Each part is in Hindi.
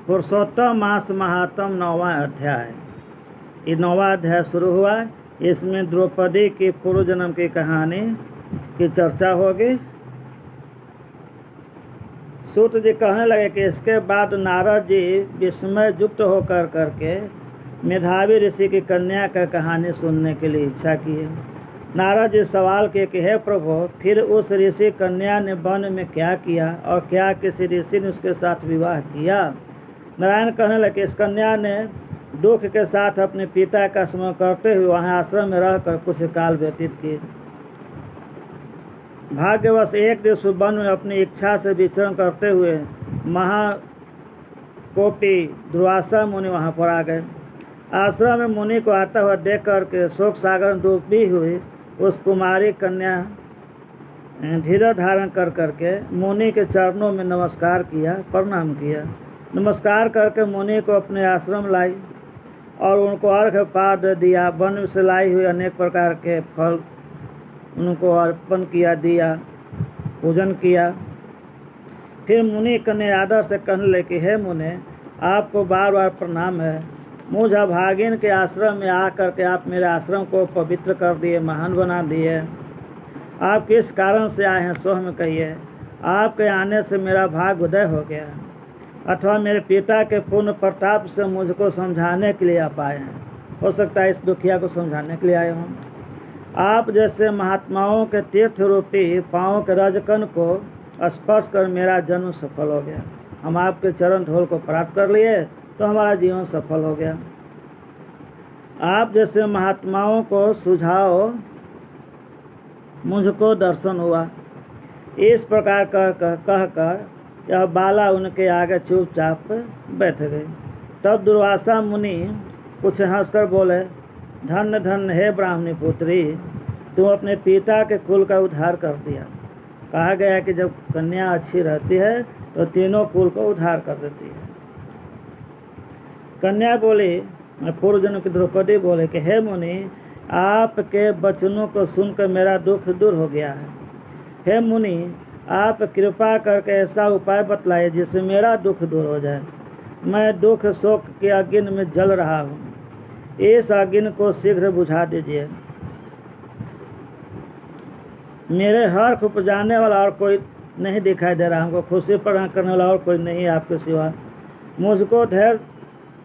पुरुषोत्तम मास महात्म 9वां अध्याय। ये 9वां अध्याय शुरू हुआ। इसमें द्रौपदी की पूर्व जन्म की कहानी की चर्चा होगी। सूत जी कहने लगे कि इसके बाद नारद जी विस्मय युक्त होकर करके मेधावी ऋषि की कन्या का कहानी सुनने के लिए इच्छा की है। नारद जी सवाल किए कि हे प्रभु, फिर उस ऋषि कन्या ने वन में क्या किया और क्या किसी ऋषि ने उसके साथ विवाह किया? नारायण कहने लगे, इस कन्या ने दुख के साथ अपने पिता का स्मरण करते हुए वहाँ आश्रम में रहकर कुछ काल व्यतीत किए। भाग्यवश एक दिन वन में अपनी इच्छा से विचरण करते हुए महाकोपी दुर्वासा मुनि वहाँ पर आ गए। आश्रम में मुनि को आता हुआ देख करके शोक सागर डूबी हुई उस कुमारी कन्या धीरज धारण कर करके मुनि के चरणों में नमस्कार किया, प्रणाम किया। नमस्कार करके मुनि को अपने आश्रम लाई और उनको अर्घ्य पाद्य दिया। वन से लाई हुई अनेक प्रकार के फल उनको अर्पण किया, दिया, पूजन किया। फिर मुनि कन्या आदर से कहने लगे कि हे मुनि, आपको बार बार प्रणाम है। मुझ अभागिन के आश्रम में आकर के आप मेरे आश्रम को पवित्र कर दिए, महान बना दिए। आप किस कारण से आए हैं सो हमें कहिए। आपके आने से मेरा भाग उदय हो गया, अथवा मेरे पिता के पूर्ण प्रताप से मुझको समझाने के लिए आप आए हैं। हो सकता है इस दुखिया को समझाने के लिए आए हों। आप जैसे महात्माओं के तीर्थ रूपी पाँव के रजकन को स्पर्श कर मेरा जन्म सफल हो गया। हम आपके चरण धूल को प्राप्त कर लिए तो हमारा जीवन सफल हो गया। आप जैसे महात्माओं को सुझाव मुझको दर्शन हुआ। इस प्रकार कहकर यह बाला उनके आगे चुपचाप बैठ गई। तब दुर्वासा मुनि कुछ हंसकर बोले, धन्य धन्य हे ब्राह्मणी पुत्री, तुम अपने पिता के कुल का उद्धार कर दिया। कहा गया है कि जब कन्या अच्छी रहती है तो तीनों कुल को उद्धार कर देती है। कन्या बोली, पूर्व जन्म की द्रौपदी बोले कि हे मुनि, आपके वचनों को सुनकर मेरा दुख दूर हो गया है। हे मुनि, आप कृपा करके ऐसा उपाय बतलाइए जिससे मेरा दुख दूर हो जाए। मैं दुख शोक के अग्नि में जल रहा हूँ, इस अग्नि को शीघ्र बुझा दीजिए। मेरे हर्ष उपजाने वाला और कोई नहीं दिखाई दे रहा, हमको खुशी प्रदान करने वाला और कोई नहीं आपके सिवा। मुझको धैर्य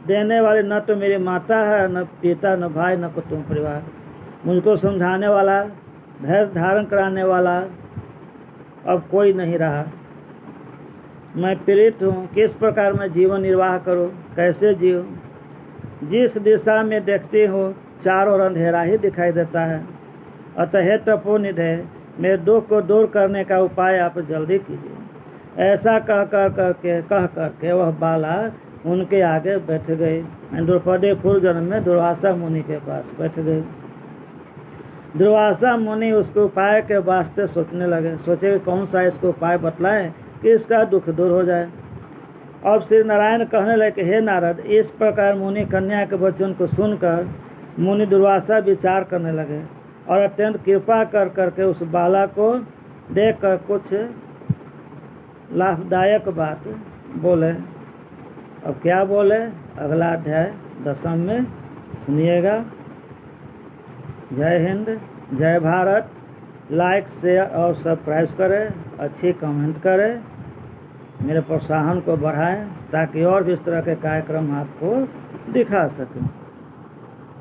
देने वाली न तो मेरी माता है, न पिता, न भाई, न कुटुंब परिवार। मुझको समझाने वाला, धैर्य धारण कराने वाला अब कोई नहीं रहा। मैं पीड़ित हूँ, किस प्रकार मैं जीवन निर्वाह करूँ, कैसे जीऊँ? जिस दिशा में देखती हूँ चारों ओर अंधेरा ही दिखाई देता है। अतः हे तपोनिधे, मेरे दुख को दूर करने का उपाय आप जल्दी कीजिए। ऐसा कह करके वह बाला उनके आगे बैठ गई। द्रौपदी पूर्व जन्म में दुर्वासा मुनि के पास बैठ गई। दुर्वासा मुनि उसके उपाय के वास्ते सोचने लगे। सोचे कि कौन सा इसको उपाय बतलाएं कि इसका दुख दूर हो जाए। अब श्री नारायण कहने लगे, हे नारद, इस प्रकार मुनि कन्या के वचन को सुनकर मुनि दुर्वासा विचार करने लगे और अत्यंत कृपा कर करके उस बाला को देख कर कुछ लाभदायक बात बोले। अब क्या बोले अगला अध्याय 10 में सुनिएगा। जय हिंद, जय भारत। लाइक, शेयर और सब्सक्राइब करें, अच्छी कमेंट करें, मेरे प्रोत्साहन को बढ़ाएं ताकि और भी इस तरह के कार्यक्रम आपको दिखा सकें।